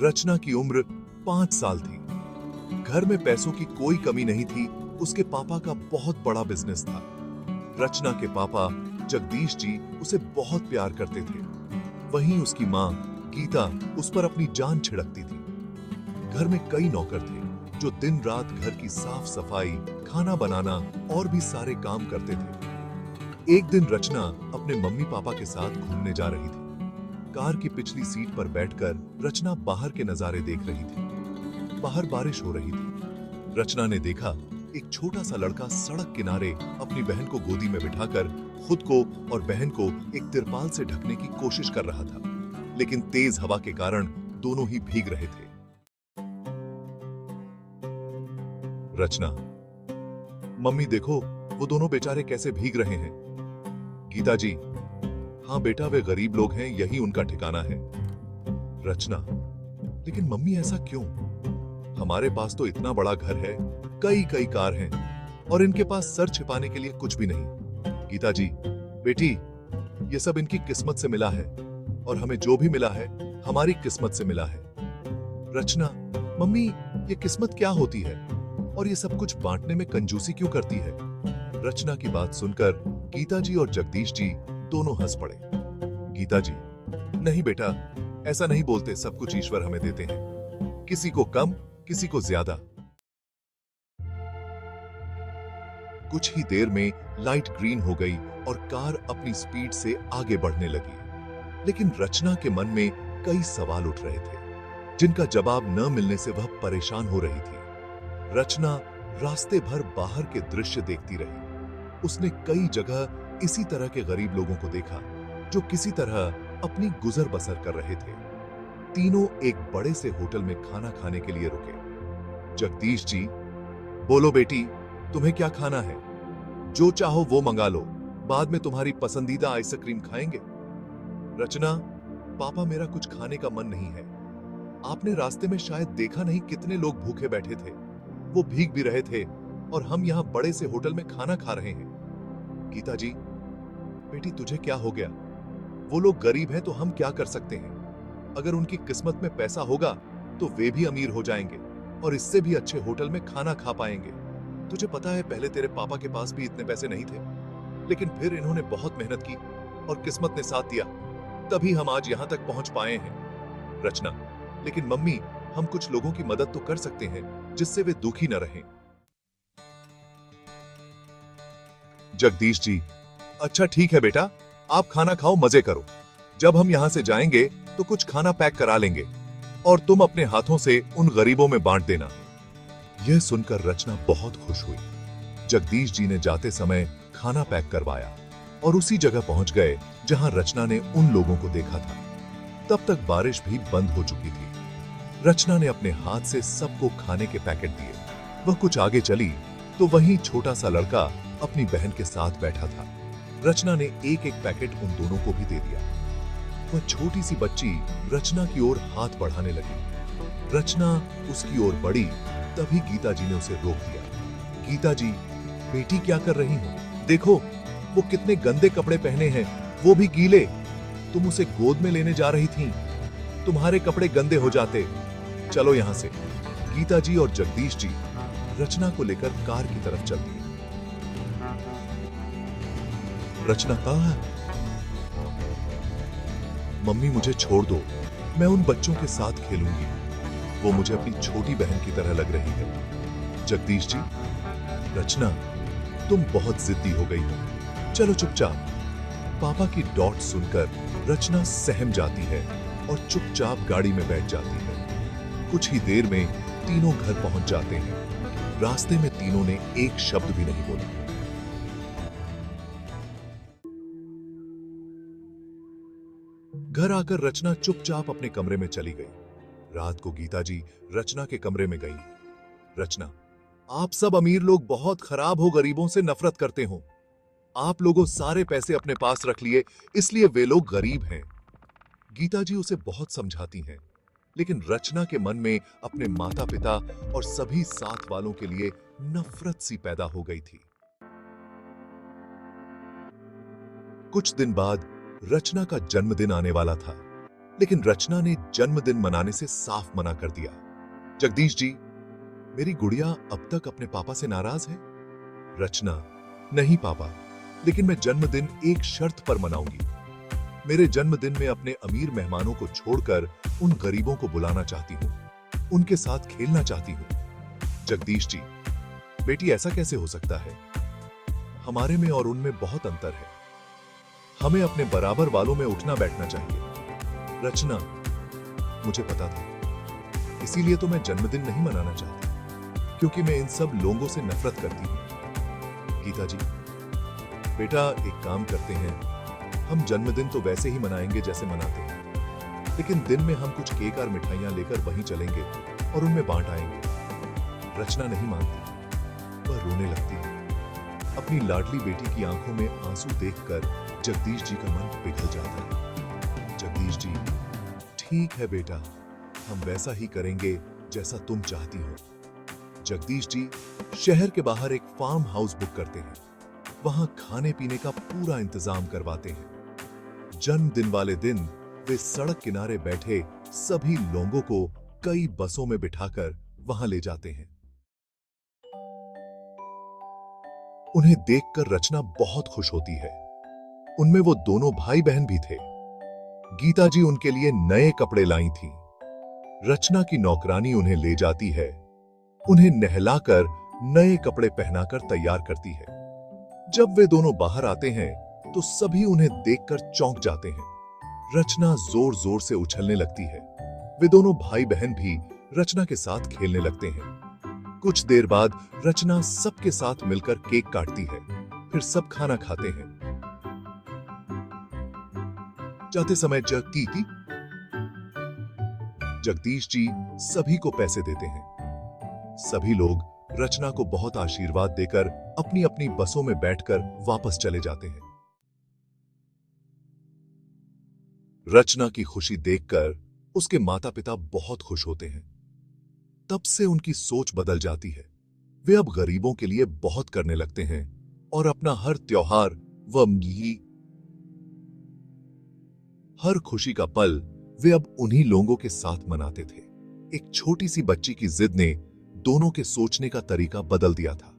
रचना की उम्र 5 साल थी। घर में पैसों की कोई कमी नहीं थी। उसके पापा का बहुत बड़ा बिजनेस था। रचना के पापा जगदीश जी उसे बहुत प्यार करते थे। वहीं उसकी माँ गीता उस पर अपनी जान छिड़कती थी। घर में कई नौकर थे जो दिन रात घर की साफ सफाई, खाना बनाना और भी सारे काम करते थे। एक दिन रचना अपने मम्मी पापा के साथ घूमने जा रही थी। कार की पिछली सीट पर बैठकर रचना बाहर के नजारे देख रही थी। बाहर बारिश हो रही थी। रचना ने देखा एक छोटा सा लड़का सड़क किनारे अपनी बहन को गोदी में बिठाकर खुद को और बहन को एक तिरपाल से ढकने की कोशिश कर रहा था, लेकिन तेज हवा के कारण दोनों ही भीग रहे थे। रचना, मम्मी देखो, वो दोनों बेचारे कैसे भीग रहे हैं। गीता जी, हाँ बेटा, वे गरीब लोग हैं, यही उनका ठिकाना है। रचना, लेकिन मम्मी ऐसा क्यों? हमारे पास तो इतना बड़ा घर है, कई कई कार हैं और इनके पास सर छिपाने के लिए कुछ भी नहीं। गीता जी, बेटी, ये सब इनकी किस्मत से मिला है और हमें जो भी मिला है हमारी किस्मत से मिला है। रचना, मम्मी ये किस्मत क्या होती है और ये सब कुछ बांटने में कंजूसी क्यों करती है? रचना की बात सुनकर गीता जी और जगदीश जी दोनों हंस पड़े। गीता जी, नहीं बेटा, ऐसा नहीं बोलते, सब कुछ ईश्वर हमें देते हैं, किसी को कम किसी को ज्यादा। कुछ ही देर में लाइट ग्रीन हो गई और कार अपनी स्पीड से आगे बढ़ने लगी, लेकिन रचना के मन में कई सवाल उठ रहे थे जिनका जवाब न मिलने से वह परेशान हो रही थी। रचना रास्ते भर बाहर के दृश्य देखती रही। उसने कई जगह इसी तरह के गरीब लोगों को देखा जो किसी तरह अपनी गुजर बसर कर रहे थे। तीनों एक बड़े से होटल में खाना खाने के लिए रुके। जगदीश जी, बोलो बेटी, तुम्हें क्या खाना है? जो चाहो वो मंगा लो, बाद में तुम्हारी पसंदीदा आइसक्रीम खाएंगे। रचना, पापा, मेरा कुछ खाने का मन नहीं है। आपने रास्ते में शायद देखा नहीं कितने लोग भूखे बैठे थे, वो भीग भी रहे थे और हम यहाँ बड़े से होटल में खाना खा रहे हैं। गीता जी, बेटी तुझे क्या हो गया? वो लोग गरीब हैं तो हम क्या कर सकते हैं? अगर उनकी किस्मत में पैसा होगा तो वे भी अमीर हो जाएंगे और इससे भी अच्छे होटल में खाना खा पाएंगे। तुझे पता है पहले तेरे पापा के पास भी इतने पैसे नहीं थे, लेकिन फिर इन्होंने बहुत मेहनत की और किस्मत ने साथ दिया, तभी हम आज यहाँ तक पहुंच पाए हैं। रचना, लेकिन मम्मी, हम कुछ लोगों की मदद तो कर सकते हैं जिससे वे दुखी न रहें। जगदीश जी, अच्छा ठीक है बेटा, आप खाना खाओ, मजे करो। जब हम यहाँ से जाएंगे तो कुछ खाना पैक करा लेंगे और तुम अपने हाथों से उन गरीबों में बांट देना। यह सुनकर रचना बहुत खुश हुई। जगदीश जी ने जाते समय खाना पैक करवाया और उसी जगह पहुंच गए जहां रचना ने उन लोगों को देखा था। तब तक बारिश भी बंद हो चुकी थी। रचना ने अपने हाथ से सबको खाने के पैकेट दिए। वह कुछ आगे चली तो वहीं छोटा सा लड़का अपनी बहन के साथ बैठा था। रचना ने एक एक पैकेट उन दोनों को भी दे दिया। वह छोटी सी बच्ची रचना की ओर हाथ बढ़ाने लगी। रचना उसकी ओर बढ़ी, तभी गीता जी ने उसे रोक दिया। गीता जी, बेटी क्या कर रही हो? देखो, वो कितने गंदे कपड़े पहने हैं, वो भी गीले। तुम उसे गोद में लेने जा रही थी, तुम्हारे कपड़े गंदे हो जाते। चलो यहां से। गीता जी और जगदीश जी रचना को लेकर कार की तरफ चल दिए। रचना कहाँ है? मम्मी मुझे छोड़ दो, मैं उन बच्चों के साथ खेलूंगी। वो मुझे अपनी छोटी बहन की तरह लग रही है। जगदीश जी, रचना, तुम बहुत जिद्दी हो गई हो, चलो चुपचाप। पापा की डॉट सुनकर रचना सहम जाती है और चुपचाप गाड़ी में बैठ जाती है। कुछ ही देर में तीनों घर पहुंच जाते हैं। रास्ते में तीनों ने एक शब्द भी नहीं बोला। घर आकर रचना चुपचाप अपने कमरे में चली गई। रात को गीता जी रचना के कमरे में गई। रचना, आप सब अमीर लोग बहुत खराब हो, गरीबों से नफरत करते हो। आप लोगों सारे पैसे अपने पास रख लिए, इसलिए वे लोग गरीब हैं। गीता जी उसे बहुत समझाती हैं, लेकिन रचना के मन में अपने माता पिता और सभी साथ वालों के लिए नफरत सी पैदा हो गई थी। कुछ दिन बाद रचना का जन्मदिन आने वाला था। लेकिन रचना ने जन्मदिन मनाने से साफ मना कर दिया। जगदीश जी, मेरी गुड़िया अब तक अपने पापा से नाराज है। रचना, नहीं पापा, लेकिन मैं जन्मदिन एक शर्त पर मनाऊंगी। मेरे जन्मदिन में अपने अमीर मेहमानों को छोड़कर उन गरीबों को बुलाना चाहती हूँ, उनके साथ खेलना चाहती हूँ। जगदीश जी, बेटी ऐसा कैसे हो सकता है? हमारे में और उनमें बहुत अंतर है। हमें अपने बराबर वालों में उठना बैठना चाहिए। रचना, मुझे पता था, इसीलिए तो मैं जन्मदिन नहीं मनाना चाहती, क्योंकि मैं इन सब लोगों से नफरत करती हूं। गीता जी, बेटा एक काम करते हैं, हम जन्मदिन तो वैसे ही मनाएंगे जैसे मनाते हैं, लेकिन दिन में हम कुछ केक और मिठाइयां लेकर वहीं चलेंगे और उनमें बांट आएंगे। रचना नहीं मानती, वह रोने लगती है। अपनी लाडली बेटी की आंखों में आंसू देखकर जगदीश जी का मन पिघल जाता है। जगदीश जी, ठीक है बेटा, हम वैसा ही करेंगे जैसा तुम चाहती हो। जगदीश जी शहर के बाहर एक फार्म हाउस बुक करते हैं। वहां खाने पीने का पूरा इंतजाम करवाते हैं। जन्मदिन वाले दिन वे सड़क किनारे बैठे सभी लोगों को कई बसों में बिठाकर वहां ले जाते हैं। उन्हें देखकर रचना बहुत खुश होती है। उनमें वो दोनों भाई बहन भी थे। गीता जी उनके लिए नए कपड़े लाई थीं। रचना की नौकरानी उन्हें ले जाती है, उन्हें नहलाकर नए कपड़े पहनाकर तैयार करती है। जब वे दोनों बाहर आते हैं तो सभी उन्हें देखकर चौंक जाते हैं। रचना जोर जोर से उछलने लगती है। वे दोनों भाई बहन भी रचना के साथ खेलने लगते हैं। कुछ देर बाद रचना सबके साथ मिलकर केक काटती है, फिर सब खाना खाते हैं। जाते समय जगदीश जी सभी को पैसे देते हैं। सभी लोग रचना को बहुत आशीर्वाद देकर अपनी अपनी बसों में बैठकर वापस चले जाते हैं। रचना की खुशी देखकर उसके माता पिता बहुत खुश होते हैं। तब से उनकी सोच बदल जाती है। वे अब गरीबों के लिए बहुत करने लगते हैं और अपना हर त्योहार हर खुशी का पल वे अब उन्हीं लोगों के साथ मनाते थे। एक छोटी सी बच्ची की जिद ने दोनों के सोचने का तरीका बदल दिया था।